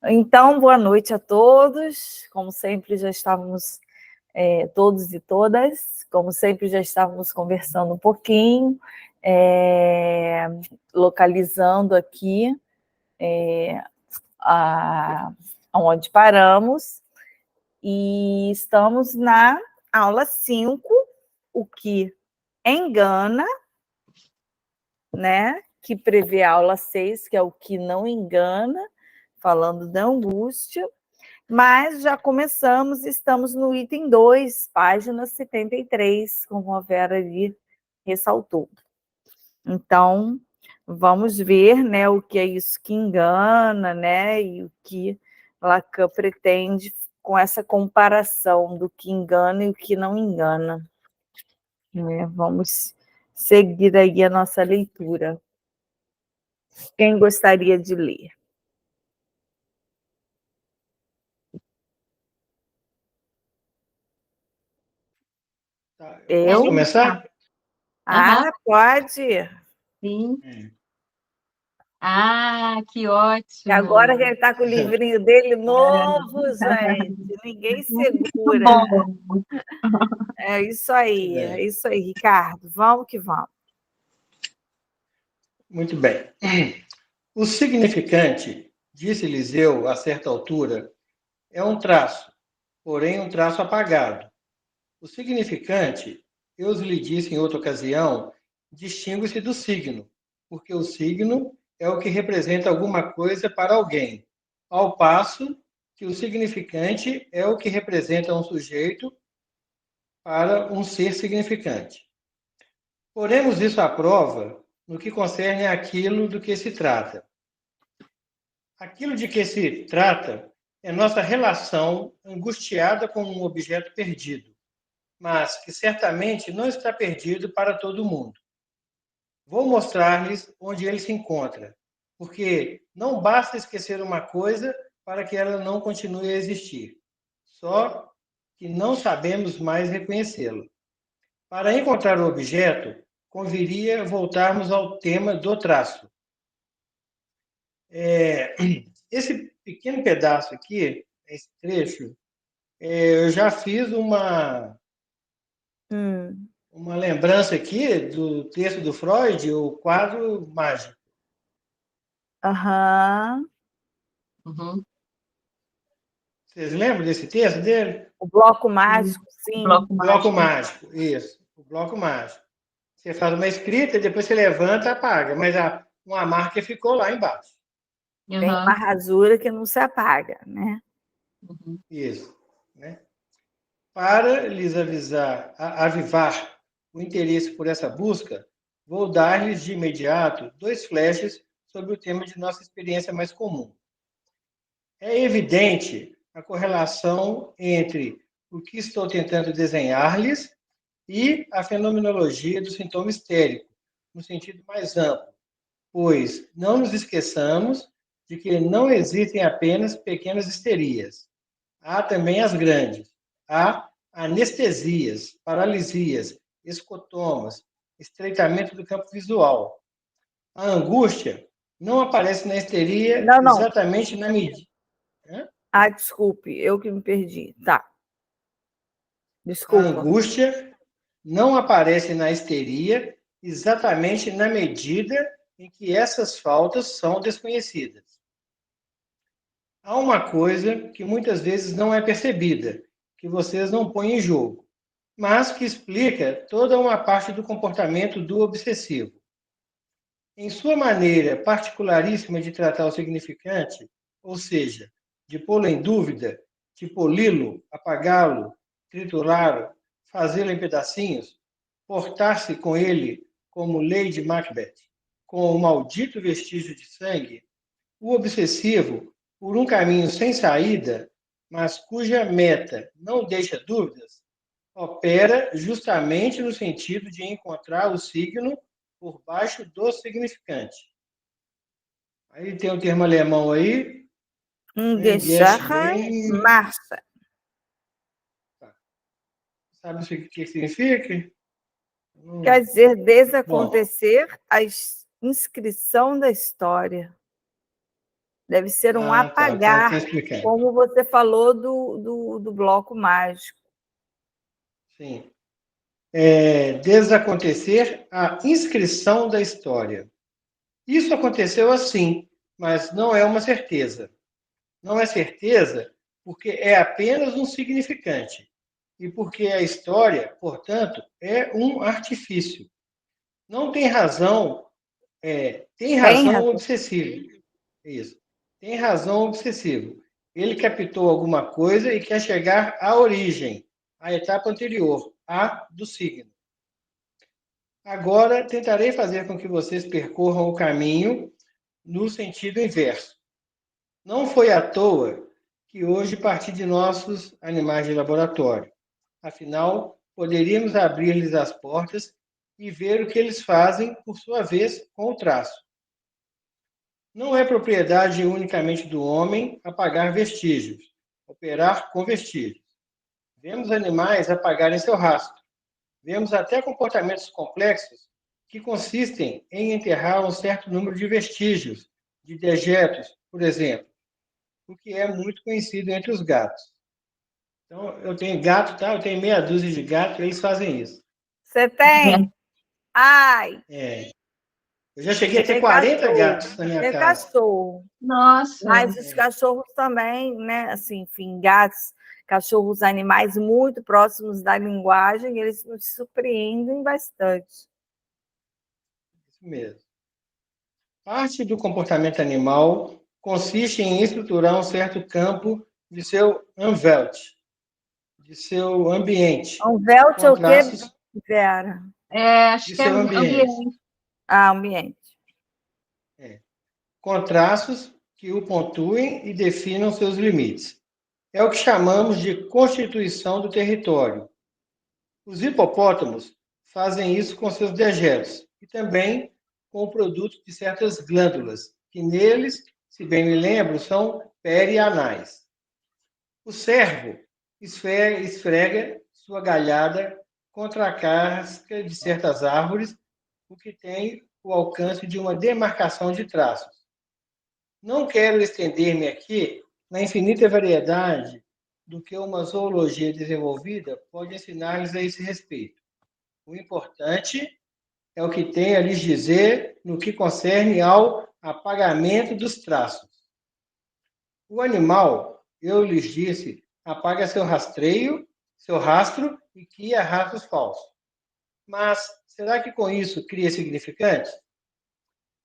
Então, boa noite a todos. Como sempre, já estávamos, todos e todas, como sempre, já estávamos conversando um pouquinho, localizando aqui onde paramos, e estamos na aula 5, o que engana, né? Que prevê a aula 6, que é o que não engana, falando da angústia, mas já começamos, estamos no item 2, página 73, como a Vera ali ressaltou. Então, vamos ver, né, o que é isso que engana, né, e o que Lacan pretende com essa comparação do que engana e o que não engana. Né? Vamos seguir aí a nossa leitura. Quem gostaria de ler? Posso começar? Pode. Sim. Que ótimo! E agora que ele está com o livrinho dele novo, gente, ninguém segura. Bom. É isso aí, Ricardo. Vamos que vamos. Muito bem. O significante, disse Eliseu a certa altura, é um traço, porém um traço apagado. O significante, eu lhe disse em outra ocasião, distingue-se do signo, porque o signo é o que representa alguma coisa para alguém, ao passo que o significante é o que representa um sujeito para um ser significante. Poremos isso à prova no que concerne àquilo do que se trata. Aquilo de que se trata é nossa relação angustiada com um objeto perdido, mas que certamente não está perdido para todo mundo. Vou mostrar-lhes onde ele se encontra, porque não basta esquecer uma coisa para que ela não continue a existir, só que não sabemos mais reconhecê-la. Para encontrar o objeto, conviria voltarmos ao tema do traço. Esse pequeno pedaço aqui, esse trecho, eu já fiz uma lembrança aqui do texto do Freud, o quadro mágico. Uhum. Vocês lembram desse texto dele? O bloco mágico, sim. Bloco mágico, isso. O bloco mágico. Você faz uma escrita, depois você levanta e apaga, mas uma marca ficou lá embaixo. Tem uma rasura que não se apaga, né? Isso. Né? Para lhes avivar o interesse por essa busca, vou dar-lhes de imediato 2 flashes sobre o tema de nossa experiência mais comum. É evidente a correlação entre o que estou tentando desenhar-lhes e a fenomenologia do sintoma histérico, no sentido mais amplo, pois não nos esqueçamos de que não existem apenas pequenas histerias. Há também as grandes. Há anestesias, paralisias, escotomas, estreitamento do campo visual. A angústia não aparece na histeria exatamente na medida. Desculpe, eu que me perdi. Tá. Desculpa. A angústia não aparece na histeria exatamente na medida em que essas faltas são desconhecidas. Há uma coisa que muitas vezes não é percebida, que vocês não põem em jogo, mas que explica toda uma parte do comportamento do obsessivo. Em sua maneira particularíssima de tratar o significante, ou seja, de pô-lo em dúvida, de poli-lo, apagá-lo, triturá-lo, fazê-lo em pedacinhos, portar-se com ele como Lady Macbeth, com o maldito vestígio de sangue, o obsessivo, por um caminho sem saída, mas cuja meta não deixa dúvidas, opera justamente no sentido de encontrar o signo por baixo do significante. Aí tem um termo alemão aí. Marcha. Sabe o que significa? Quer dizer, desacontecer a inscrição da história. Deve ser um Ah, tá. Então, apagar, tem que explicar. como você falou do bloco mágico. Sim. Desacontecer a inscrição da história. Isso aconteceu assim, mas não é uma certeza. Não é certeza porque é apenas um significante. E porque a história, portanto, é um artifício. Não tem razão, tem Tem razão razão. obsessiva. Isso. Tem razão obsessiva. Ele captou alguma coisa e quer chegar à origem, à etapa anterior, a do signo. Agora tentarei fazer com que vocês percorram o caminho no sentido inverso. Não foi à toa que hoje parti de nossos animais de laboratório. Afinal, poderíamos abrir-lhes as portas e ver o que eles fazem, por sua vez, com o traço. Não é propriedade unicamente do homem apagar vestígios, operar com vestígios. Vemos animais apagarem seu rastro. Vemos até comportamentos complexos que consistem em enterrar um certo número de vestígios, de dejetos, por exemplo, o que é muito conhecido entre os gatos. Então, eu tenho gato, tá? Eu tenho meia dúzia de gatos e eles fazem isso. Você tem? Ai, Eu já cheguei a você ter tem 40 cachorro. gatos na minha Tem casa. cachorro. Nossa, Mas os cachorros também, né? Assim, enfim, gatos, cachorros, animais muito próximos da linguagem, eles nos surpreendem bastante. Isso mesmo. Parte do comportamento animal consiste em estruturar um certo campo de seu umwelt, de seu ambiente, Umwelt é com o quê, traços Vera? acho de que é seu ambiente, ambiente. Ah, ambiente. com traços que o pontuem e definam seus limites. É o que chamamos de constituição do território. Os hipopótamos fazem isso com seus dejetos e também com o produto de certas glândulas, que neles, se bem me lembro, são perianais. O cervo esfrega sua galhada contra a casca de certas árvores, o que tem o alcance de uma demarcação de traços. Não quero estender-me aqui na infinita variedade do que uma zoologia desenvolvida pode ensinar-lhes a esse respeito. O importante é o que tem a lhes dizer no que concerne ao apagamento dos traços. O animal, eu lhes disse, apaga seu rastreio, seu rastro e cria rastros falsos. Mas será que com isso cria significantes?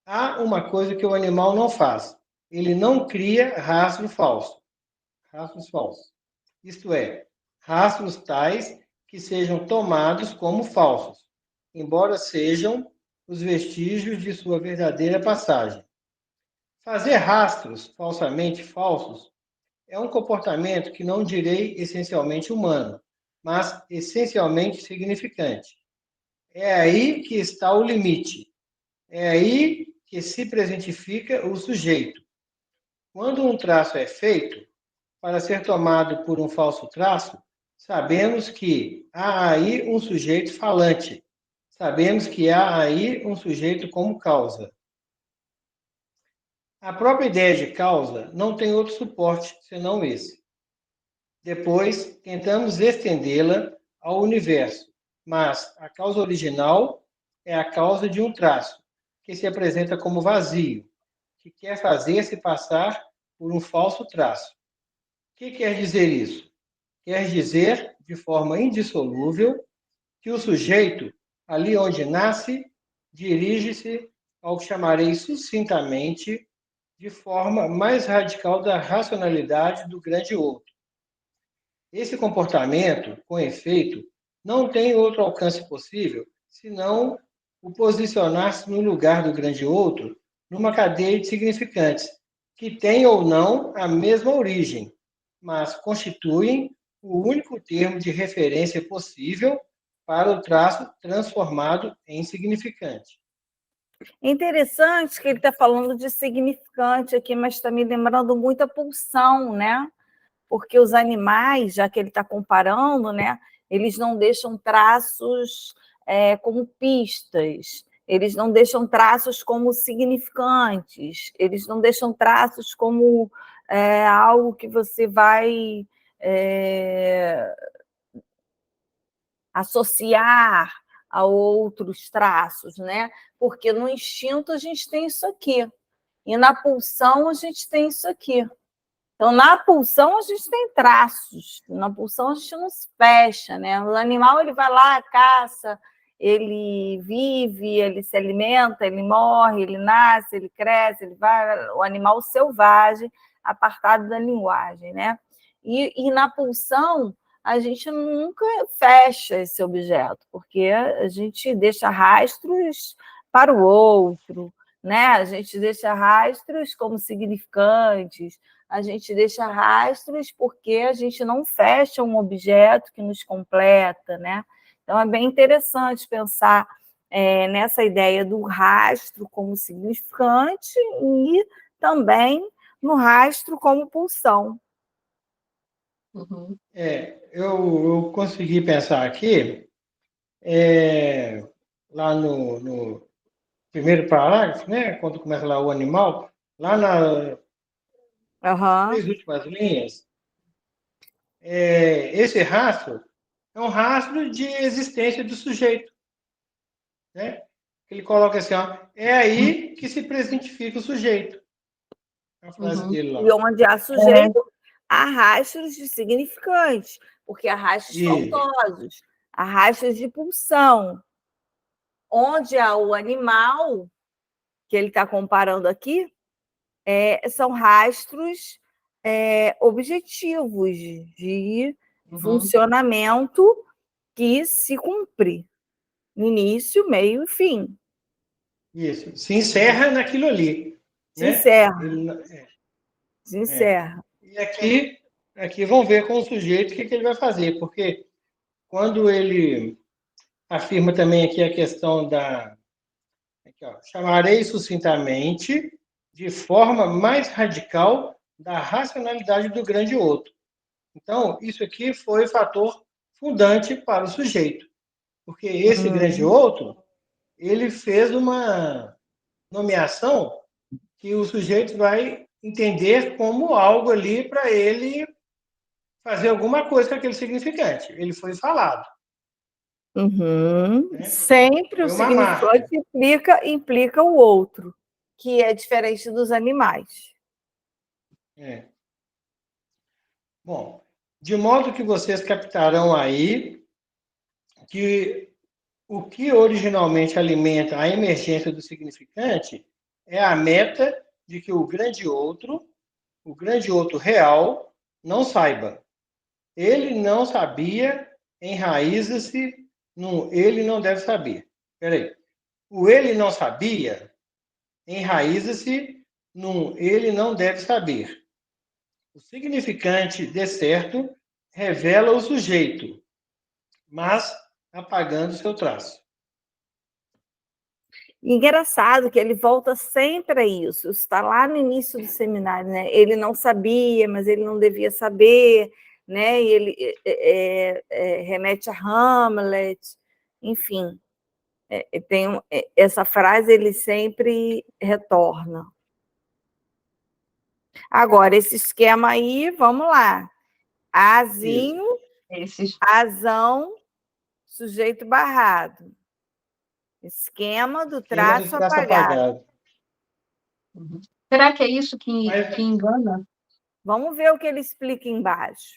Há uma coisa que o animal não faz. Ele não cria rastros falsos. Isto é, rastros tais que sejam tomados como falsos, embora sejam os vestígios de sua verdadeira passagem. Fazer rastros falsamente falsos é um comportamento que não direi essencialmente humano, mas essencialmente significante. É aí que está o limite. É aí que se presentifica o sujeito. Quando um traço é feito para ser tomado por um falso traço, sabemos que há aí um sujeito falante. Sabemos que há aí um sujeito como causa. A própria ideia de causa não tem outro suporte senão esse. Depois, tentamos estendê-la ao universo, mas a causa original é a causa de um traço, que se apresenta como vazio, que quer fazer-se passar por um falso traço. O que quer dizer isso? Quer dizer, de forma indissolúvel, que o sujeito, ali onde nasce, dirige-se ao que chamarei sucintamente de forma mais radical da racionalidade do grande outro. Esse comportamento, com efeito, não tem outro alcance possível senão o posicionar-se no lugar do grande outro numa cadeia de significantes, que têm ou não a mesma origem, mas constituem o único termo de referência possível para o traço transformado em significante. Interessante que ele está falando de significante aqui, mas está me lembrando muito a pulsão, né? Porque os animais, já que ele está comparando, né? Eles não deixam traços como pistas. eles não deixam traços como significantes, eles não deixam traços como algo que você vai associar a outros traços, né? Porque no instinto a gente tem isso aqui, e na pulsão a gente tem isso aqui. Então, na pulsão, a gente tem traços. Na pulsão, a gente não se fecha, né? O animal, ele vai lá, caça, ele vive, ele se alimenta, ele morre, ele nasce, ele cresce, ele vai... O animal selvagem, apartado da linguagem, né? E na pulsão, a gente nunca fecha esse objeto, porque a gente deixa rastros para o outro, né? A gente deixa rastros como significantes, a gente deixa rastros porque a gente não fecha um objeto que nos completa, né? Então, é bem interessante pensar nessa ideia do rastro como significante e também no rastro como pulsão. Uhum. Eu consegui pensar aqui, lá no primeiro parágrafo, né, quando começa lá o animal, lá nas três últimas linhas, esse rastro é um rastro de existência do sujeito, né? Ele coloca assim, ó, é aí que se presentifica o sujeito. A frase dele lá. E onde há sujeito, há rastros de significantes, porque há rastros faltosos, há rastros de pulsão. Onde há o animal, que ele está comparando aqui, são rastros objetivos de funcionamento que se cumpre no início, meio e fim. Isso, se encerra naquilo ali. Se né? encerra. Ele, Se encerra. E aqui vamos ver com o sujeito o que ele vai fazer, porque quando ele afirma também aqui a questão da... Aqui, ó, chamarei sucintamente de forma mais radical da racionalidade do grande outro. Então, isso aqui foi fator fundante para o sujeito, porque esse grande outro, ele fez uma nomeação que o sujeito vai entender como algo ali para ele fazer alguma coisa com aquele significante. Ele foi falado. Né? foi Sempre o significante implica o outro, que é diferente dos animais. Bom, de modo que vocês captarão aí que o que originalmente alimenta a emergência do significante é a meta de que o grande outro real, não saiba. Ele não sabia, enraiza-se no ele não deve saber. Peraí. O ele não sabia, enraiza-se no ele não deve saber. O significante de certo revela o sujeito, mas apagando seu traço. Engraçado que ele volta sempre a isso. Está lá no início do seminário, né? Ele não sabia, mas ele não devia saber, né? E ele remete a Hamlet, enfim. Essa frase ele sempre retorna. Agora, esse esquema aí, vamos lá. Azinho, azão, sujeito barrado. Esquema do traço apagado. Será que é isso que engana? Vamos ver o que ele explica embaixo.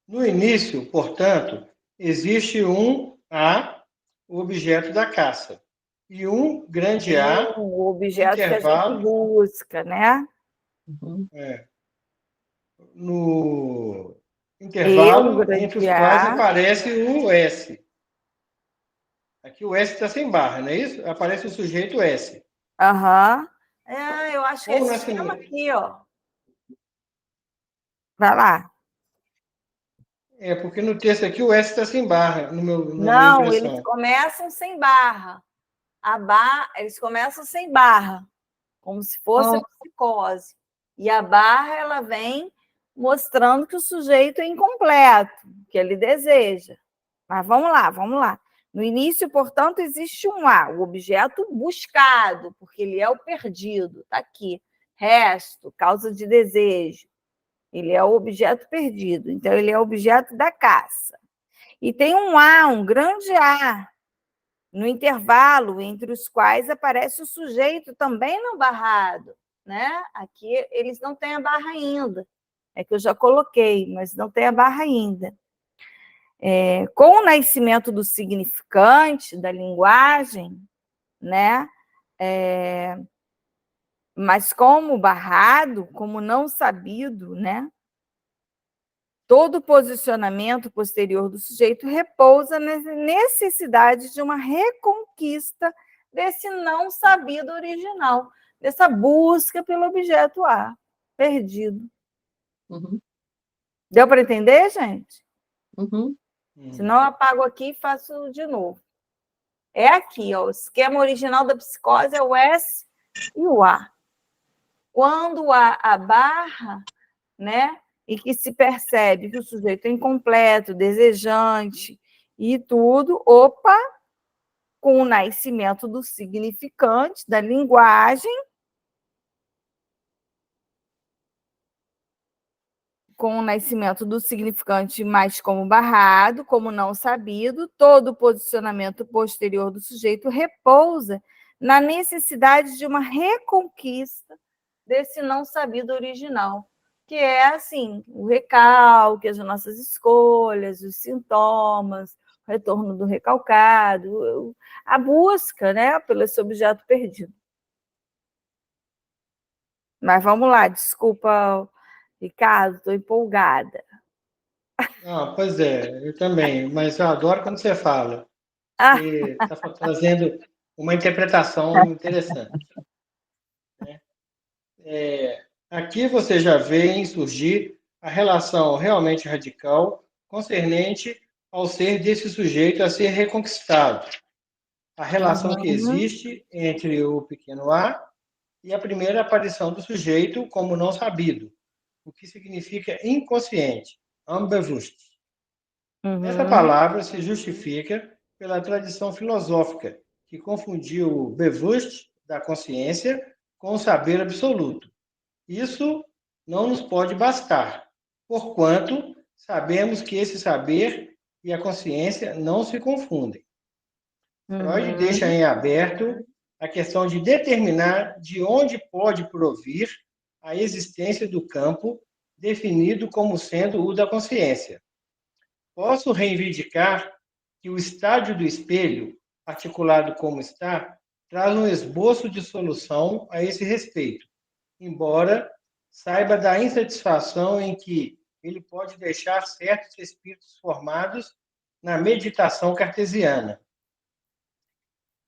No início, portanto, existe um A, o objeto da caça, e um grande A, o objeto intervalo, que a gente busca, né? No intervalo entre os quais aparece o S. Aqui o S está sem barra, não é isso? Aparece o sujeito S. Eu acho que é esse esquema aqui, ó. Vai lá. Porque no texto aqui o S está sem barra, na minha Não, impressão. eles começam sem barra. Eles começam sem barra, como se fosse psicose. E a barra, ela vem mostrando que o sujeito é incompleto, que ele deseja. Mas vamos lá. No início, portanto, existe um A, o objeto buscado, porque ele é o perdido, está aqui. Resto, causa de desejo. Ele é o objeto perdido, então ele é o objeto da caça. E tem um A, um grande A, no intervalo entre os quais aparece o sujeito também não barrado, né? Aqui eles não têm a barra ainda, é que eu já coloquei, mas não tem a barra ainda. Com o nascimento do significante da linguagem, né? Mas como barrado, como não sabido, né? Todo posicionamento posterior do sujeito repousa na necessidade de uma reconquista desse não sabido original, dessa busca pelo objeto A, perdido. Uhum. Deu para entender, gente? Uhum. Senão eu apago aqui e faço de novo. É aqui, ó, o esquema original da psicose é o S e o A. Quando há a barra, né, e que se percebe que o sujeito é incompleto, desejante e tudo, opa, com o nascimento do significante, da linguagem, com o nascimento do significante mais como barrado, como não sabido, todo o posicionamento posterior do sujeito repousa na necessidade de uma reconquista desse não sabido original, que é, assim, o recalque, as nossas escolhas, os sintomas, o retorno do recalcado, a busca, né, pelo esse objeto perdido. Mas vamos lá, desculpa, Ricardo, estou empolgada. Ah, pois é, eu também, mas eu adoro quando você fala. Ah, Você está trazendo uma interpretação interessante. Aqui você já vê surgir a relação realmente radical concernente ao ser desse sujeito a ser reconquistado. A relação que existe entre o pequeno a e a primeira aparição do sujeito como não sabido, o que significa inconsciente, unbewusst. Essa palavra se justifica pela tradição filosófica, que confundiu o bewusst da consciência com o saber absoluto. Isso não nos pode bastar, porquanto sabemos que esse saber e a consciência não se confundem. Freud deixa em aberto a questão de determinar de onde pode provir a existência do campo definido como sendo o da consciência. Posso reivindicar que o estádio do espelho, articulado como está, traz um esboço de solução a esse respeito, embora saiba da insatisfação em que ele pode deixar certos espíritos formados na meditação cartesiana.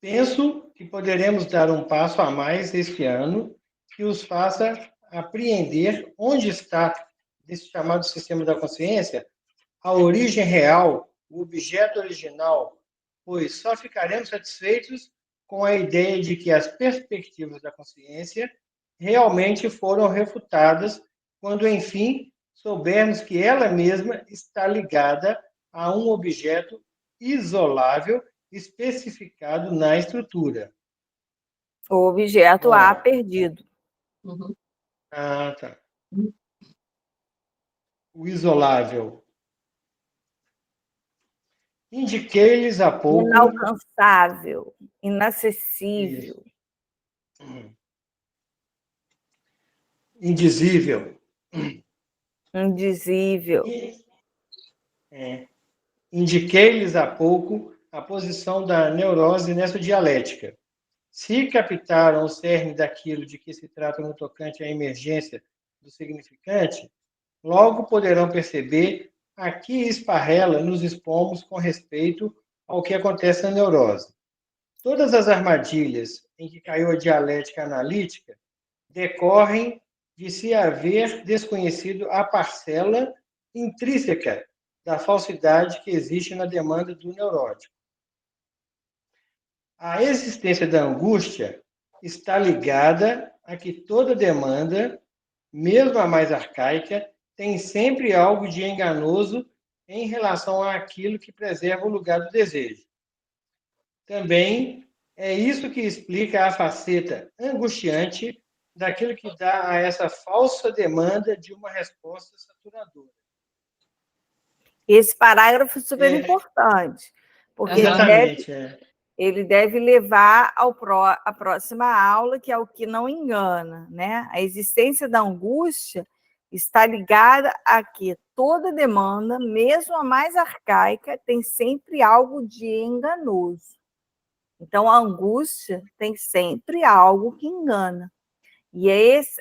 Penso que poderemos dar um passo a mais este ano que os faça apreender onde está, desse chamado sistema da consciência, a origem real, o objeto original, pois só ficaremos satisfeitos com a ideia de que as perspectivas da consciência realmente foram refutadas quando, enfim, soubermos que ela mesma está ligada a um objeto isolável especificado na estrutura. o objeto A perdido. Uhum. Ah, tá. O isolável. Indiquei-lhes há pouco... Inalcançável, inacessível. Indizível. Indizível. Indiquei-lhes há pouco a posição da neurose nessa dialética. Se captaram o cerne daquilo de que se trata no tocante à emergência do significante, logo poderão perceber a que esparrela nos expomos com respeito ao que acontece na neurose. Todas as armadilhas em que caiu a dialética analítica decorrem de se haver desconhecido a parcela intrínseca da falsidade que existe na demanda do neurótico. A existência da angústia está ligada a que toda demanda, mesmo a mais arcaica, tem sempre algo de enganoso em relação àquilo que preserva o lugar do desejo. também é isso que explica a faceta angustiante daquilo que dá a essa falsa demanda de uma resposta saturadora. Esse parágrafo é super É, importante, porque exatamente. ele deve levar à próxima aula, que é o que não engana, né? A existência da angústia está ligada a que toda demanda, mesmo a mais arcaica, tem sempre algo de enganoso. Então, a angústia tem sempre algo que engana. E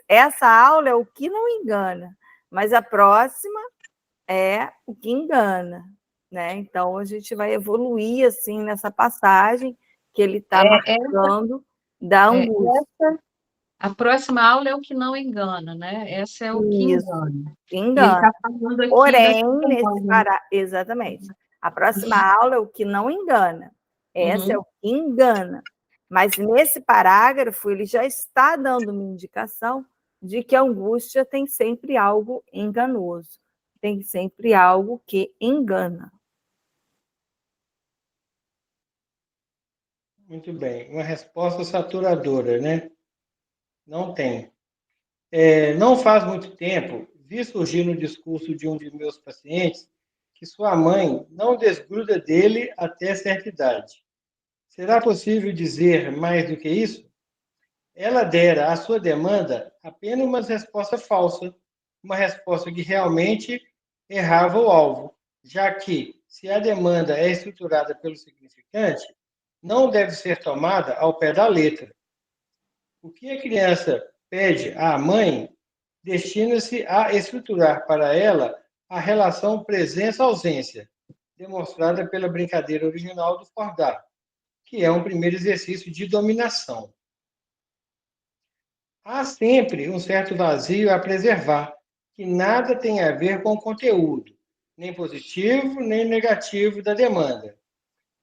essa aula é o que não engana, mas a próxima é o que engana, né? Então, a gente vai evoluir assim nessa passagem que ele está marcando da angústia. A próxima aula é o que não engana, né? Essa é o que Isso, engana. E ele engana. está falando aqui Porém, das exatamente. A próxima aula é o que não engana. Essa é Uhum. o que engana. Mas nesse parágrafo, ele já está dando uma indicação de que a angústia tem sempre algo enganoso, tem sempre algo que engana. Muito bem. Uma resposta saturadora, né? Não tem. Não faz muito tempo, vi surgir no discurso de um de meus pacientes que sua mãe não desgruda dele até certa idade. Será possível dizer mais do que isso? Ela dera à sua demanda apenas uma resposta falsa, uma resposta que realmente errava o alvo, já que, se a demanda é estruturada pelo significante, não deve ser tomada ao pé da letra. O que a criança pede à mãe destina-se a estruturar para ela a relação presença-ausência, demonstrada pela brincadeira original do Fordar, que é um primeiro exercício de dominação. Há sempre um certo vazio a preservar, que nada tem a ver com o conteúdo, nem positivo nem negativo da demanda.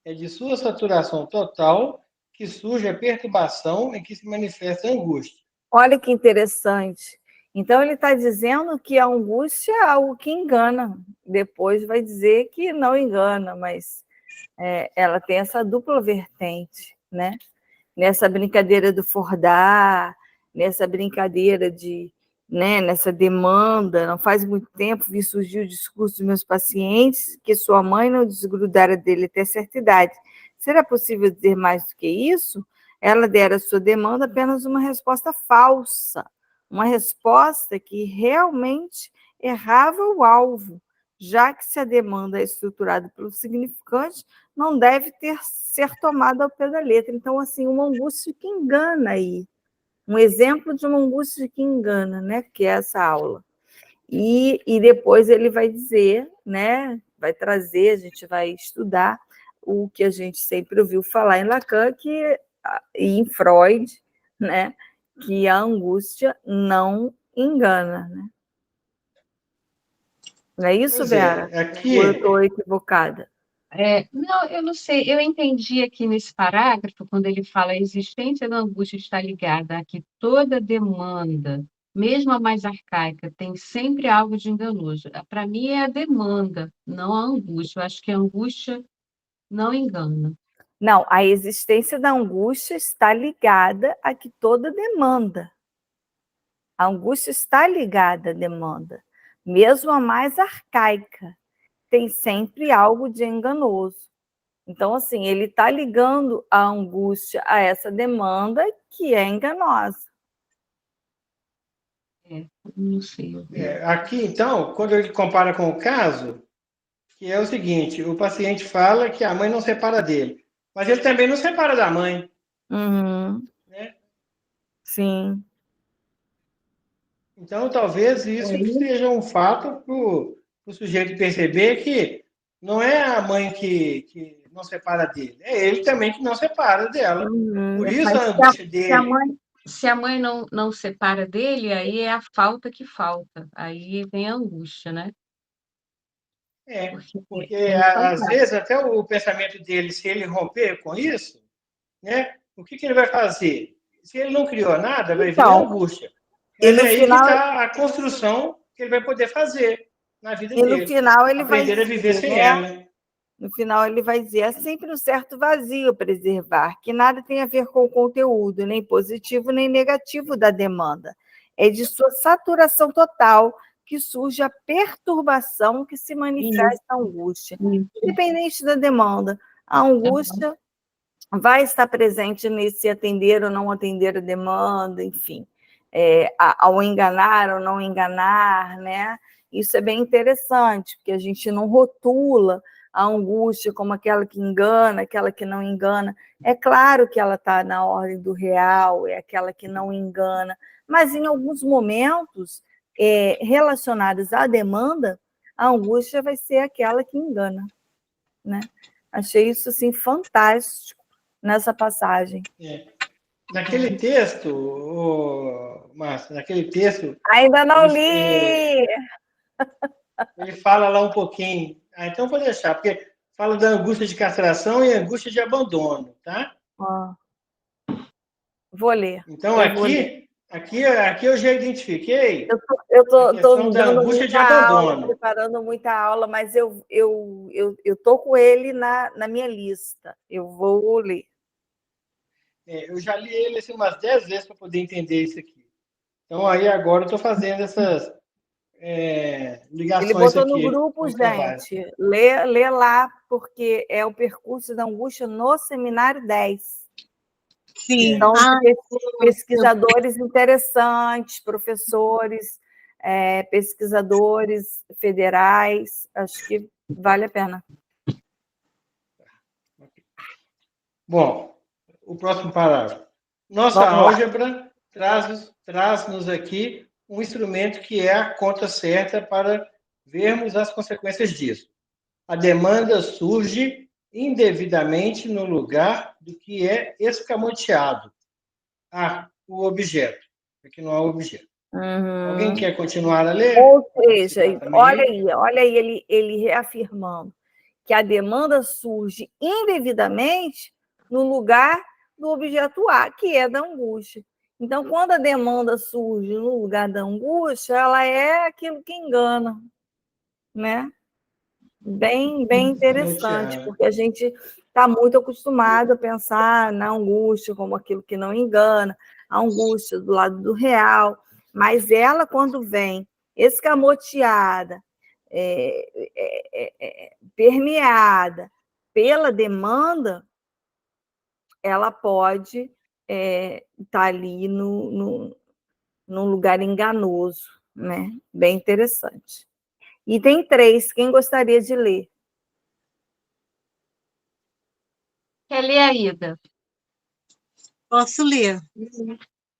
É de sua saturação total que surge a perturbação em que se manifesta a angústia. Olha que interessante. Então, ele está dizendo que a angústia é algo que engana. Depois vai dizer que não engana, mas ela tem essa dupla vertente, né? Nessa brincadeira do Fordar, nessa brincadeira nessa demanda. Não faz muito tempo vi surgir o discurso dos meus pacientes que sua mãe não desgrudara dele até certa idade. Será possível dizer mais do que isso? Ela dera à sua demanda apenas uma resposta falsa, uma resposta que realmente errava o alvo, já que se a demanda é estruturada pelo significante, não deve ser tomada ao pé da letra. Então, assim, uma angústia que engana aí. Um exemplo de uma angústia que engana, né? Que é essa aula. E depois ele vai dizer, né? Vai trazer, a gente vai estudar o que a gente sempre ouviu falar em Lacan e em Freud, né? Que a angústia não engana, né? Não é isso, Pois Vera? aqui Ou eu estou equivocada? Não, eu não sei. Eu entendi aqui nesse parágrafo, quando ele fala a existência da angústia está ligada a que toda demanda, mesmo a mais arcaica, tem sempre algo de enganoso. Para mim é a demanda, não a angústia. Eu acho que a angústia não engana. Não, a existência da angústia está ligada a que toda demanda. A angústia está ligada à demanda, mesmo a mais arcaica, tem sempre algo de enganoso. Então, assim, ele está ligando a angústia a essa demanda que é enganosa. Não sei. Aqui, então, quando ele compara com o caso, que é o seguinte, o paciente fala que a mãe não separa dele, mas ele também não separa da mãe. Uhum. Né? Sim. Então, talvez isso seja um fato para o sujeito perceber que não é a mãe que não separa dele, é ele também que não separa dela. Por isso a angústia dele. Se a mãe não separa dele, aí é a falta que falta. Aí vem a angústia, né? Porque às vezes até o pensamento dele, se ele romper com isso, né, o que ele vai fazer? Se ele não criou nada, vai vir a angústia. Mas é aí que está a construção que ele vai poder fazer na vida dele. E no final ele vai aprender a viver sem ela. No final, ele vai dizer: é sempre um certo vazio preservar, que nada tem a ver com o conteúdo, nem positivo nem negativo da demanda. É de sua saturação total que surge a perturbação que se manifesta a angústia. Independente da demanda, a angústia vai estar presente nesse atender ou não atender a demanda, enfim, ao enganar ou não enganar, né? Isso é bem interessante, porque a gente não rotula a angústia como aquela que engana, aquela que não engana. É claro que ela está na ordem do real, é aquela que não engana, mas em alguns momentos relacionados à demanda, a angústia vai ser aquela que engana, né? Achei isso assim fantástico nessa passagem. Naquele texto, Márcia, naquele texto... Ainda não li! Ele fala lá um pouquinho. Então vou deixar, porque fala da angústia de castração e angústia de abandono, tá? Vou ler. Então, aqui eu já identifiquei eu a questão da angústia de abandono. Preparando muita aula, mas eu tô com ele na minha lista. Eu vou ler. Eu já li ele assim, umas 10 vezes para poder entender isso aqui. Então, aí agora eu estou fazendo essas ligações. Ele botou aqui no grupo, gente. Lê lá, porque é o percurso da angústia no seminário 10. Sim. Então, pesquisadores interessantes, professores, pesquisadores federais, acho que vale a pena. Bom, o próximo parágrafo. Nossa álgebra traz-nos aqui um instrumento que é a conta certa para vermos as consequências disso. A demanda surge indevidamente no lugar do que é escamoteado. O objeto. Aqui não há objeto. Alguém quer continuar a ler? Ou seja, olha aí ele reafirmando que a demanda surge indevidamente no lugar do objeto A, que é da angústia. Então, quando a demanda surge no lugar da angústia, ela é aquilo que engana, né? Bem interessante, porque a gente está muito acostumado a pensar na angústia como aquilo que não engana, a angústia do lado do real, mas ela, quando vem escamoteada, permeada pela demanda, ela pode estar ali num lugar enganoso, né? Bem interessante. Item 3, quem gostaria de ler? Quer ler, Aida? Posso ler?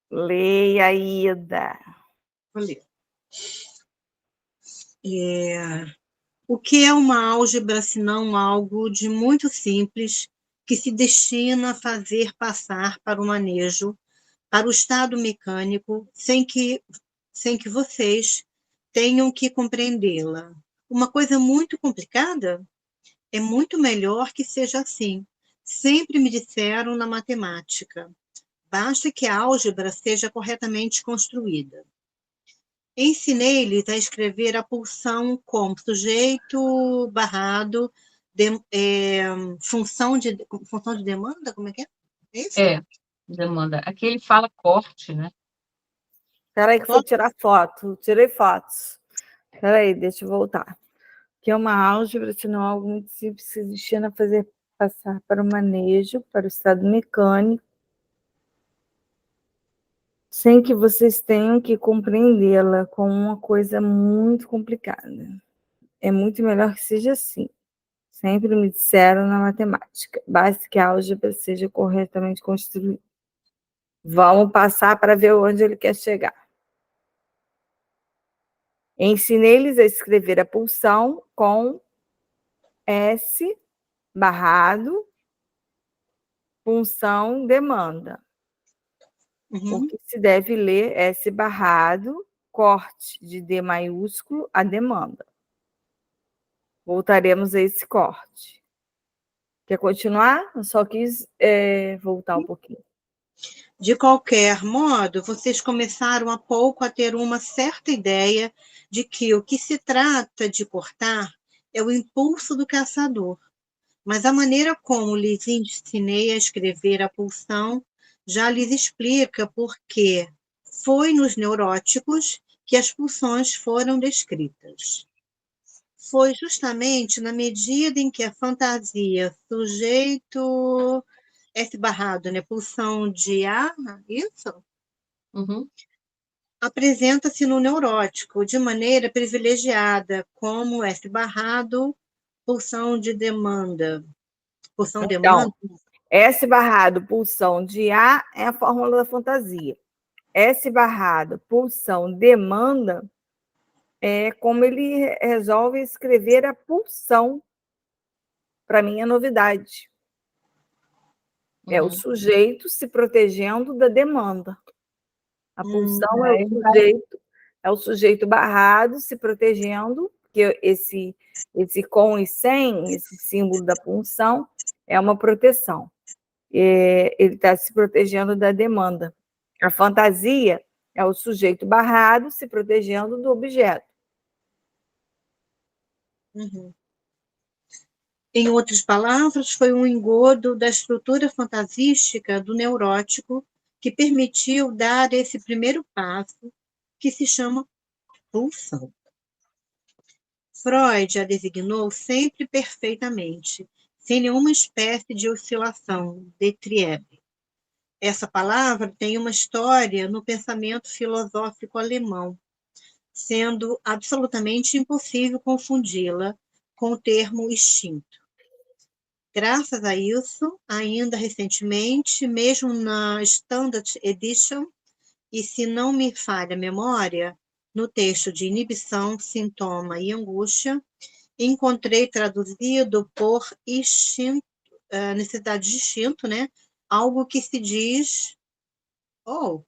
Leia, Aida. Vou ler. O que é uma álgebra, senão algo de muito simples, que se destina a fazer passar para o manejo, para o estado mecânico, sem que vocês tenham que compreendê-la? Uma coisa muito complicada? É muito melhor que seja assim. Sempre me disseram na matemática. Basta que a álgebra seja corretamente construída. Ensinei-lhes a escrever a pulsão como sujeito barrado, função de demanda, como é que é? Isso? Demanda. Aqui ele fala corte, né? Espera aí que eu vou tirar foto. Tirei fotos. Espera aí, deixa eu voltar. Que é uma álgebra, senão algo muito simples, se destina a fazer passar para o manejo, para o estado mecânico, sem que vocês tenham que compreendê-la como uma coisa muito complicada. É muito melhor que seja assim. Sempre me disseram na matemática. Basta que a álgebra seja corretamente construída. Vamos passar para ver onde ele quer chegar. Ensinei-lhes a escrever a pulsão com S barrado, função demanda. O que se deve ler S barrado, corte de D maiúsculo a demanda. Voltaremos a esse corte. Quer continuar? Eu só quis voltar um pouquinho. De qualquer modo, vocês começaram há pouco a ter uma certa ideia de que o que se trata de cortar é o impulso do caçador, mas a maneira como lhes ensinei a escrever a pulsão já lhes explica por que foi nos neuróticos que as pulsões foram descritas. Foi justamente na medida em que a fantasia, sujeito S barrado, né, pulsão de A, isso? Uhum. Apresenta-se no neurótico de maneira privilegiada, como S barrado, pulsão de demanda. Pulsão demanda? Então, S barrado, pulsão de A é a fórmula da fantasia. S barrado, pulsão demanda é como ele resolve escrever a pulsão. Para mim é novidade. É o sujeito se protegendo da demanda. A pulsão é o sujeito barrado se protegendo, porque esse com e sem, esse símbolo da punção, é uma proteção. Ele está se protegendo da demanda. A fantasia é o sujeito barrado se protegendo do objeto. Uhum. Em outras palavras, foi um engodo da estrutura fantasística do neurótico que permitiu dar esse primeiro passo, que se chama pulsão. Freud a designou sempre perfeitamente, sem nenhuma espécie de oscilação, de triebe. Essa palavra tem uma história no pensamento filosófico alemão, sendo absolutamente impossível confundi-la com o termo instinto. Graças a isso, ainda recentemente, mesmo na Standard Edition, e se não me falha a memória, no texto de inibição, sintoma e angústia, encontrei traduzido por instinto, necessidade de instinto, né? Algo que se diz, alguma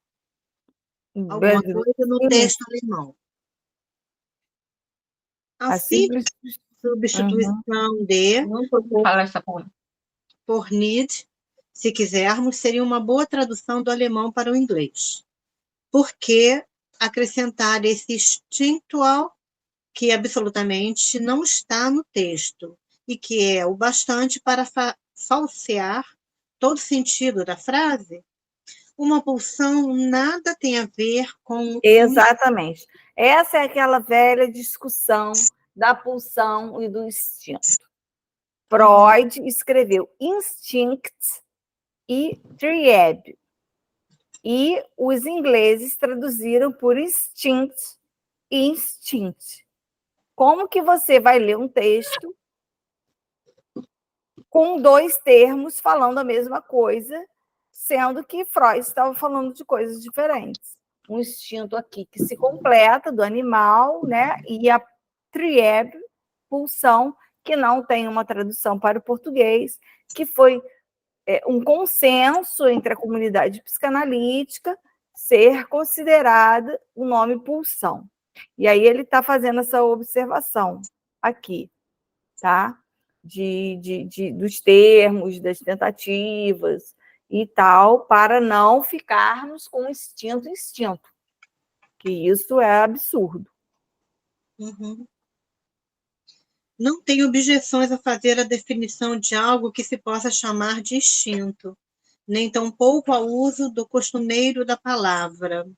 coisa no texto alemão. A simples substituição de Não vou falar essa palavra. por need, se quisermos, seria uma boa tradução do alemão para o inglês. Por que acrescentar esse instintual que absolutamente não está no texto e que é o bastante para falsear todo o sentido da frase? Uma pulsão nada tem a ver com... Exatamente. Essa é aquela velha discussão da pulsão e do instinto. Freud escreveu instinct e trieb. E os ingleses traduziram por instinct e instinct. Como que você vai ler um texto com dois termos falando a mesma coisa, sendo que Freud estava falando de coisas diferentes? Um instinto aqui que se completa do animal, né? E a trieb, pulsão, que não tem uma tradução para o português, que foi um consenso entre a comunidade psicanalítica ser considerada o nome pulsão. E aí ele está fazendo essa observação aqui, tá? Dos termos, das tentativas e tal, para não ficarmos com instinto, que isso é absurdo. Uhum. Não tenho objeções a fazer a definição de algo que se possa chamar de instinto, nem tampouco ao uso do costumeiro da palavra,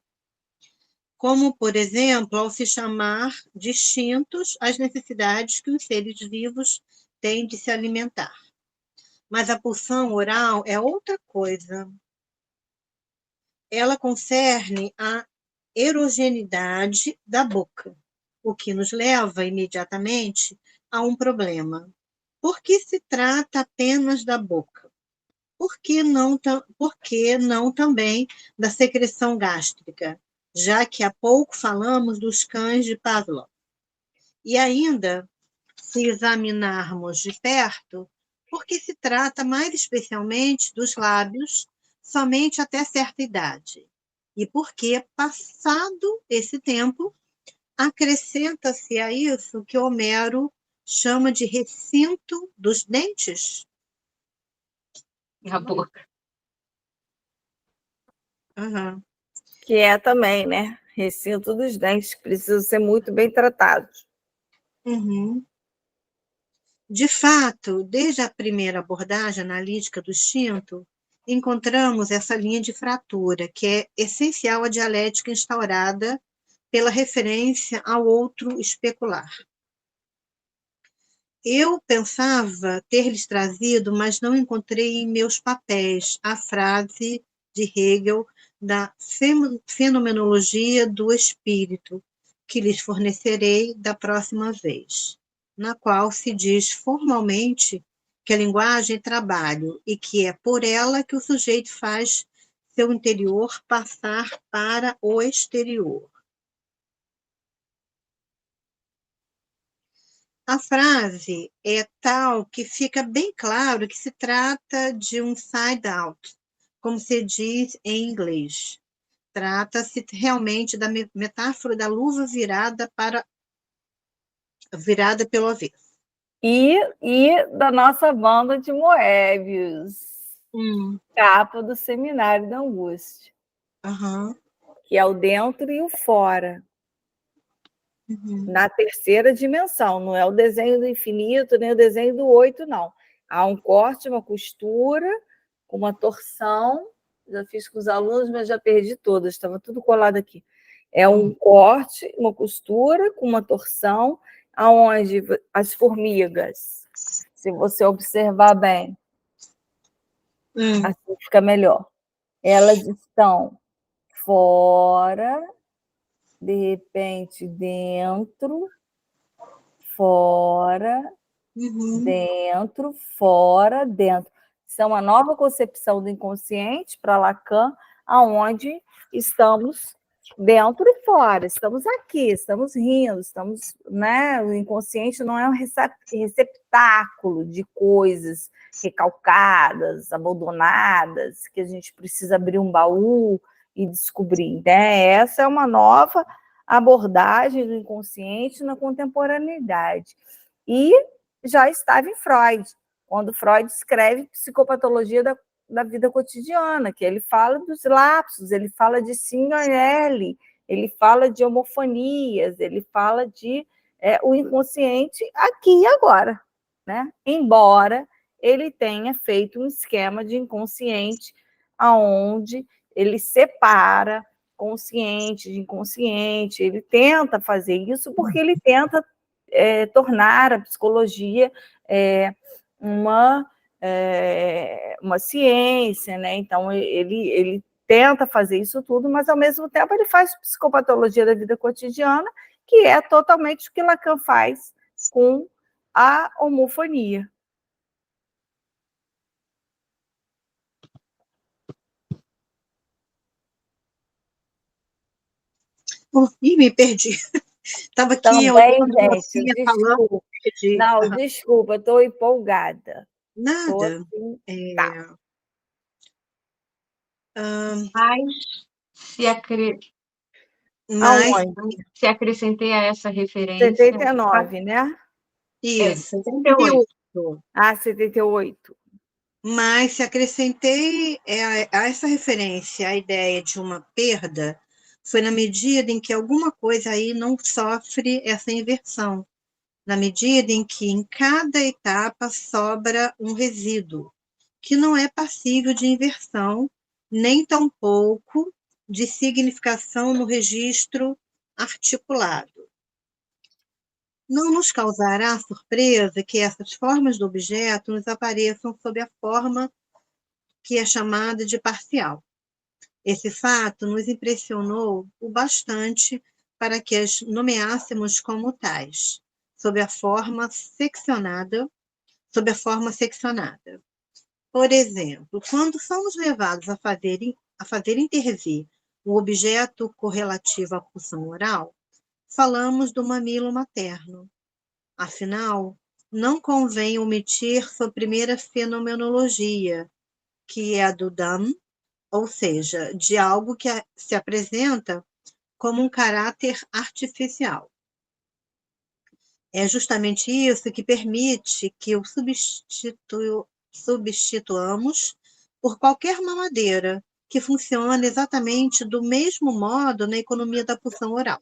como, por exemplo, ao se chamar de instintos as necessidades que os seres vivos têm de se alimentar. Mas a pulsão oral é outra coisa. Ela concerne a erogenidade da boca, o que nos leva imediatamente a um problema. Por que se trata apenas da boca? Por que não também da secreção gástrica, já que há pouco falamos dos cães de Pavlov? E ainda, se examinarmos de perto, por que se trata mais especialmente dos lábios somente até certa idade? E por que, passado esse tempo, acrescenta-se a isso que Homero chama de recinto dos dentes? A boca. Uhum. Que é também, né? Recinto dos dentes, que precisam ser muito bem tratados. Uhum. De fato, desde a primeira abordagem analítica do instinto, encontramos essa linha de fratura, que é essencial à dialética instaurada pela referência ao outro especular. Eu pensava ter lhes trazido, mas não encontrei em meus papéis a frase de Hegel da fenomenologia do espírito, que lhes fornecerei da próxima vez, na qual se diz formalmente que a linguagem é trabalho e que é por ela que o sujeito faz seu interior passar para o exterior. A frase é tal que fica bem claro que se trata de um side-out, como se diz em inglês. Trata-se realmente da metáfora da luva virada pelo avesso. E da nossa banda de Moebius, capa do Seminário da Angústia, que é o dentro e o fora. Na terceira dimensão, não é o desenho do infinito, nem o desenho do 8, não. Há um corte, uma costura, com uma torção, já fiz com os alunos, mas já perdi todas, estava tudo colado aqui. É um corte, uma costura, com uma torção, aonde as formigas, se você observar bem, assim fica melhor. Elas estão fora, de repente dentro, fora, dentro, fora, dentro. Isso é uma nova concepção do inconsciente para Lacan, aonde estamos dentro e fora, estamos aqui, estamos rindo, estamos, né? O inconsciente não é um receptáculo de coisas recalcadas, abandonadas, que a gente precisa abrir um baú e descobrir, né? Essa é uma nova abordagem do inconsciente na contemporaneidade. E já estava em Freud, quando Freud escreve Psicopatologia da Vida Cotidiana, que ele fala dos lapsos, ele fala de Signorelli, ele fala de homofonias, ele fala de o inconsciente aqui e agora, né? Embora ele tenha feito um esquema de inconsciente aonde ele separa consciente de inconsciente, ele tenta fazer isso porque ele tenta tornar a psicologia uma ciência, né? Então ele tenta fazer isso tudo, mas ao mesmo tempo ele faz psicopatologia da vida cotidiana, que é totalmente o que Lacan faz com a homofonia. Ih, me perdi. Estava aqui também, olhando gente, você falando. Não, desculpa, estou empolgada. Nada. Assim, tá. Mas se acrescentei a essa referência... 79, né? Isso, 78. 78. Mas se acrescentei a essa referência a ideia de uma perda, foi na medida em que alguma coisa aí não sofre essa inversão, na medida em que em cada etapa sobra um resíduo, que não é passível de inversão, nem tampouco de significação no registro articulado. Não nos causará surpresa que essas formas do objeto nos apareçam sob a forma que é chamada de parcial. Esse fato nos impressionou o bastante para que as nomeássemos como tais, sob a forma seccionada. Por exemplo, quando somos levados a fazer intervir o objeto correlativo à pulsão oral, falamos do mamilo materno. Afinal, não convém omitir sua primeira fenomenologia, que é a do Dam, ou seja, de algo que se apresenta como um caráter artificial. É justamente isso que permite que o substituamos por qualquer mamadeira que funcione exatamente do mesmo modo na economia da pulsão oral.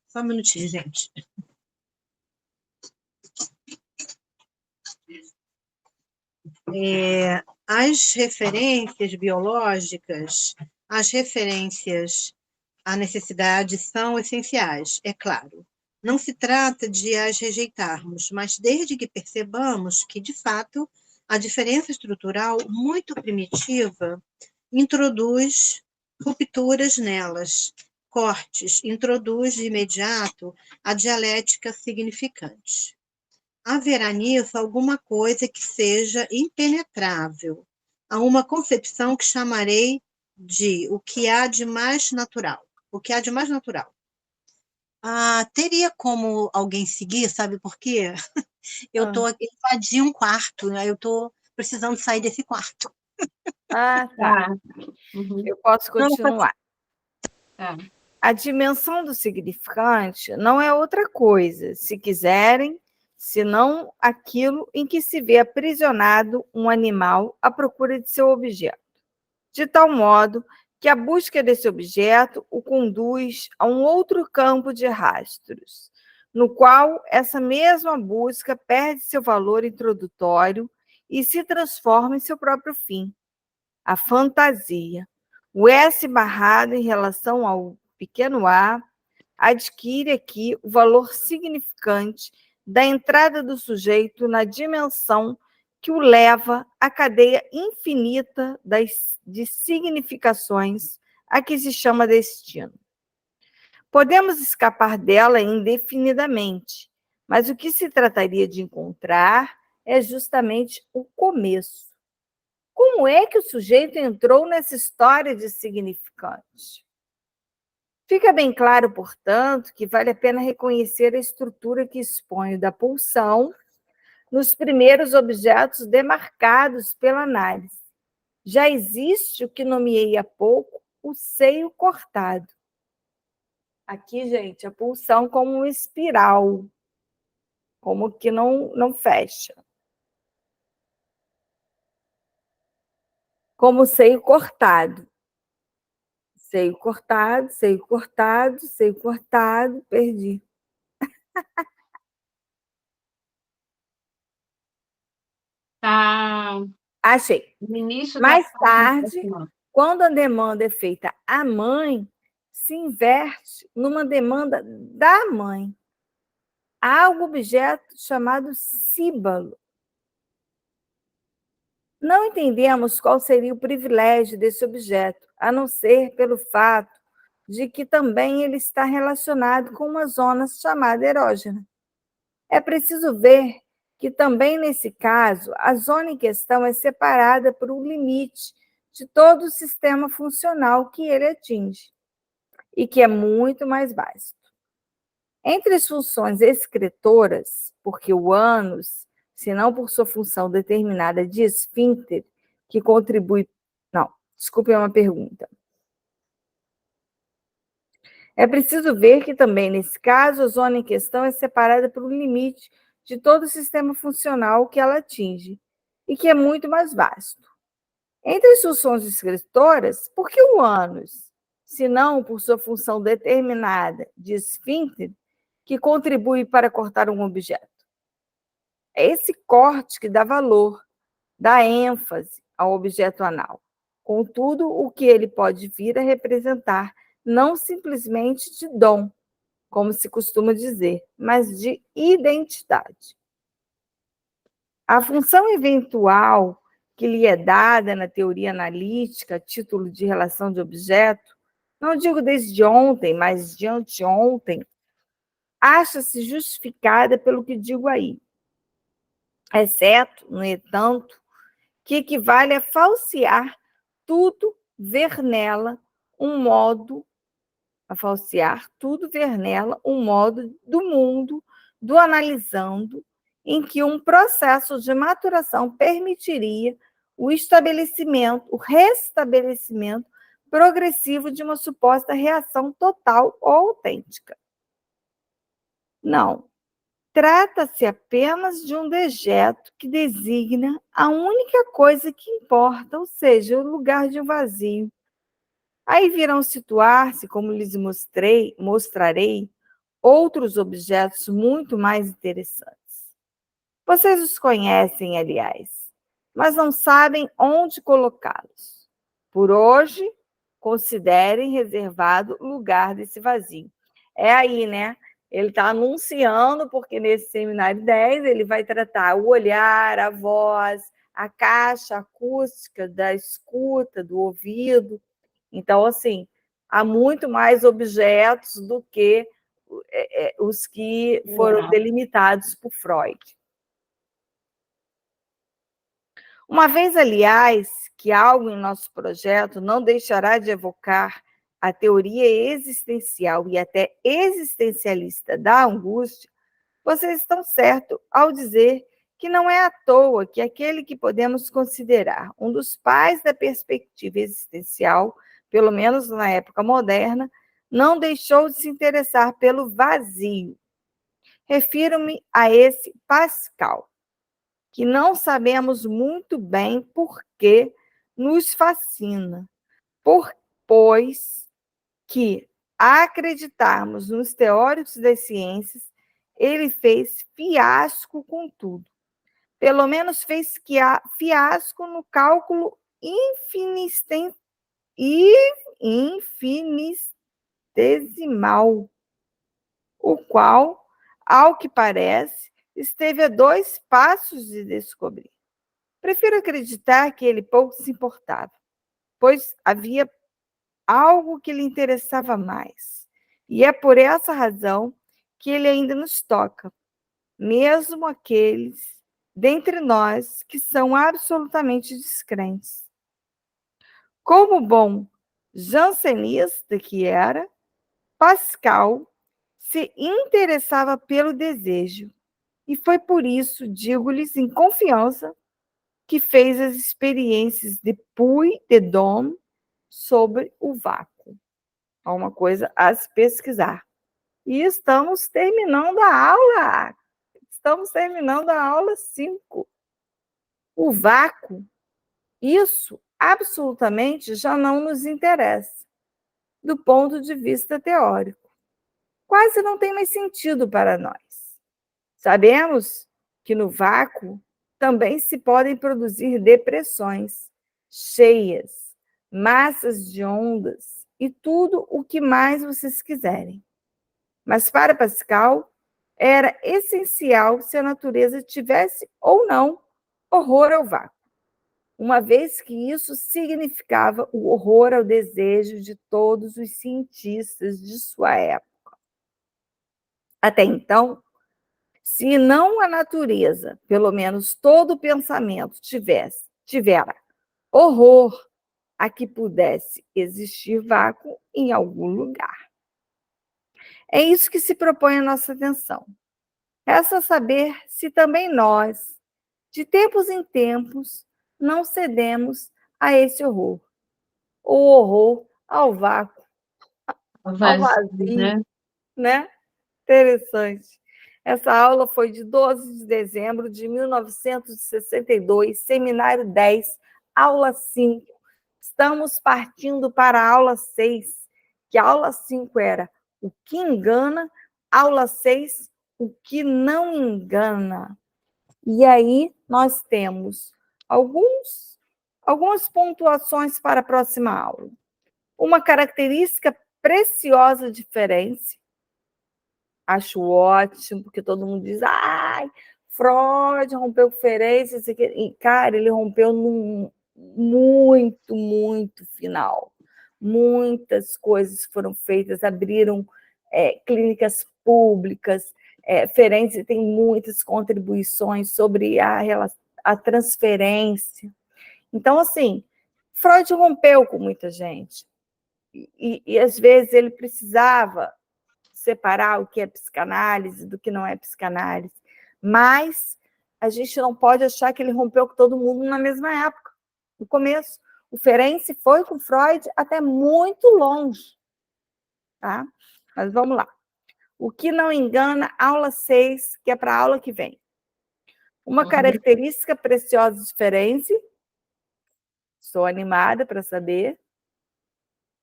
Só um minutinho, gente. As referências biológicas, as referências à necessidade são essenciais, é claro. Não se trata de as rejeitarmos, mas desde que percebamos que, de fato, a diferença estrutural muito primitiva introduz rupturas nelas, cortes, introduz de imediato a dialética significante. Haverá nisso alguma coisa que seja impenetrável, a uma concepção que chamarei de o que há de mais natural. O que há de mais natural. Teria como alguém seguir, sabe por quê? Eu estou aqui, invadi um quarto, né? Eu estou precisando sair desse quarto. Tá. Uhum. Eu posso continuar. Tá. A dimensão do significante não é outra coisa, se quiserem, senão aquilo em que se vê aprisionado um animal à procura de seu objeto, de tal modo que a busca desse objeto o conduz a um outro campo de rastros, no qual essa mesma busca perde seu valor introdutório e se transforma em seu próprio fim, a fantasia. O S barrado em relação ao pequeno a adquire aqui o valor significante da entrada do sujeito na dimensão que o leva à cadeia infinita de significações a que se chama destino. Podemos escapar dela indefinidamente, mas o que se trataria de encontrar é justamente o começo. Como é que o sujeito entrou nessa história de significante? Fica bem claro, portanto, que vale a pena reconhecer a estrutura que expõe da pulsão nos primeiros objetos demarcados pela análise. Já existe o que nomeei há pouco, o seio cortado. Aqui, gente, a pulsão como uma espiral, como que não fecha. Como seio cortado. Seio cortado, seio cortado, seio cortado, perdi. Tá Achei. no início da Mais página. tarde, quando a demanda é feita à mãe, se inverte numa demanda da mãe. Há um objeto chamado símbolo. Não entendemos qual seria o privilégio desse objeto, a não ser pelo fato de que também ele está relacionado com uma zona chamada erógena. É preciso ver que também nesse caso, a zona em questão é separada por um limite de todo o sistema funcional que ele atinge, e que é muito mais vasto. Entre as funções excretoras, porque o ânus, se não por sua função determinada de esfíncter, que contribui... Não, desculpe, é uma pergunta. É preciso ver que também, nesse caso, a zona em questão é separada por um limite de todo o sistema funcional que ela atinge, e que é muito mais vasto. Entre as funções excretoras, por que o ânus, se não por sua função determinada de esfíncter, que contribui para cortar um objeto? É esse corte que dá valor, dá ênfase ao objeto anal. Contudo, o que ele pode vir a representar, não simplesmente de dom, como se costuma dizer, mas de identidade. A função eventual que lhe é dada na teoria analítica, a título de relação de objeto, não digo desde ontem, mas de anteontem, acha-se justificada pelo que digo aí, exceto, no entanto, que equivale a falsear tudo, ver nela um modo, do mundo, do analisando, em que um processo de maturação permitiria o restabelecimento progressivo de uma suposta reação total ou autêntica. Não. Trata-se apenas de um dejeto que designa a única coisa que importa, ou seja, o lugar de um vazio. Aí virão situar-se, como lhes mostrarei, outros objetos muito mais interessantes. Vocês os conhecem, aliás. mas não sabem onde colocá-los. Por hoje, considerem reservado o lugar desse vazio. É aí, né? Ele está anunciando, porque nesse seminário 10 ele vai tratar o olhar, a voz, a caixa acústica da escuta, do ouvido. Então, assim, há muito mais objetos do que os que foram delimitados por Freud. Uma vez, aliás, que algo em nosso projeto não deixará de evocar a teoria existencial e até existencialista da angústia, vocês estão certos ao dizer que não é à toa que aquele que podemos considerar um dos pais da perspectiva existencial, pelo menos na época moderna, não deixou de se interessar pelo vazio. Refiro-me a esse Pascal, que não sabemos muito bem por que nos fascina, pois que, a acreditarmos nos teóricos das ciências, ele fez fiasco com tudo. Pelo menos fez fiasco no cálculo infinitesimal, o qual, ao que parece, esteve a 2 passos de descobrir. Prefiro acreditar que ele pouco se importava, pois havia algo que lhe interessava mais. E é por essa razão que ele ainda nos toca, mesmo aqueles dentre nós que são absolutamente descrentes. Como bom jansenista que era, Pascal se interessava pelo desejo, e foi por isso, digo-lhes em confiança, que fez as experiências de Puy-de-Dôme sobre o vácuo. É uma coisa a se pesquisar. E estamos terminando a aula. Estamos terminando a aula 5. O vácuo, isso absolutamente já não nos interessa, do ponto de vista teórico. Quase não tem mais sentido para nós. Sabemos que no vácuo também se podem produzir depressões cheias, massas de ondas e tudo o que mais vocês quiserem. Mas para Pascal, era essencial se a natureza tivesse ou não horror ao vácuo, uma vez que isso significava o horror ao desejo de todos os cientistas de sua época. Até então, se não a natureza, pelo menos todo o pensamento tivera horror a que pudesse existir vácuo em algum lugar. É isso que se propõe a nossa atenção. Resta saber se também nós, de tempos em tempos, não cedemos a esse horror. O horror ao vácuo, ao vazio, né? Interessante. Essa aula foi de 12 de dezembro de 1962, seminário 10, aula 5. Estamos partindo para a aula 6, que a aula 5 era o que engana, aula 6, o que não engana. E aí nós temos algumas pontuações para a próxima aula. Uma característica preciosa diferença. Acho ótimo, porque todo mundo diz, ai, Freud rompeu conferência, e, cara, ele rompeu num muito final. Muitas coisas foram feitas, abriram clínicas públicas, Ferenczi tem muitas contribuições sobre a transferência. Então, assim, Freud rompeu com muita gente. E às vezes ele precisava separar o que é psicanálise do que não é psicanálise. Mas a gente não pode achar que ele rompeu com todo mundo na mesma época, no começo. O Ferenczi foi com Freud até muito longe. Tá? Mas vamos lá. O que não engana, aula 6, que é para a aula que vem. Uma característica preciosa de Ferenczi. Estou animada para saber.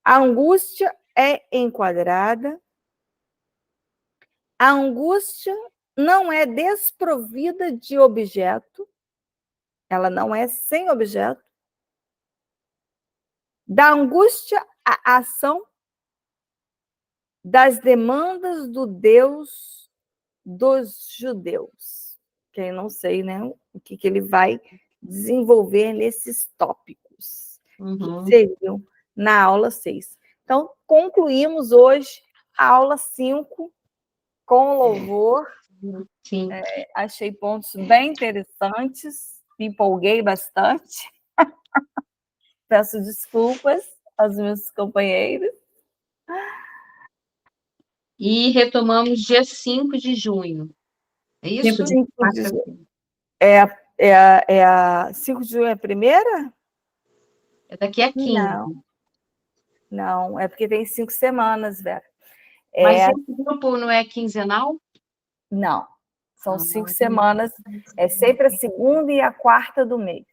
A angústia é enquadrada. A angústia não é desprovida de objeto. ela não é sem objeto. Da angústia à ação, das demandas do Deus dos judeus. Quem não sei, né, o que ele vai desenvolver nesses tópicos, que seriam na aula 6. Então, concluímos hoje a aula 5 com louvor. Sim. Achei pontos bem interessantes, me empolguei bastante. Peço desculpas aos meus companheiros. E retomamos dia 5 de junho. É isso? 5 de junho. 5 de junho é a primeira? É daqui a 15. Não, é porque tem 5 semanas, Vera. Mas esse grupo não é quinzenal? Não, são 5 semanas. É sempre a segunda e a quarta do mês.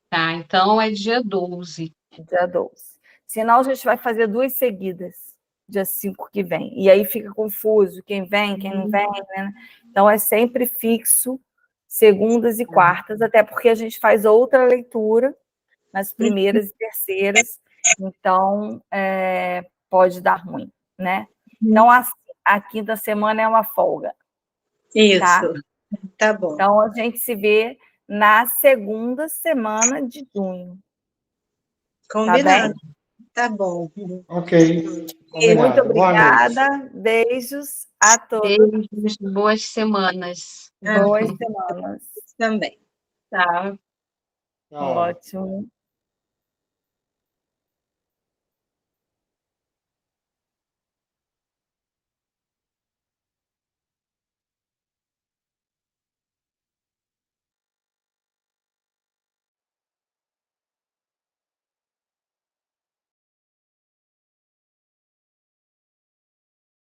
Tá, então é dia 12. Dia 12. Senão a gente vai fazer 2 seguidas, dia 5 que vem. E aí fica confuso, quem vem, quem não vem, né? Então é sempre fixo, segundas e quartas, até porque a gente faz outra leitura nas primeiras e terceiras, então pode dar ruim, né? Então a quinta semana é uma folga. Isso, tá bom. Então a gente se vê na segunda semana de junho. Combinado. Tá bom. Ok. Combinado. Muito obrigada. Beijos a todos. Beijos, boas semanas. Boas semanas. Também. Tá. Tchau. Ótimo.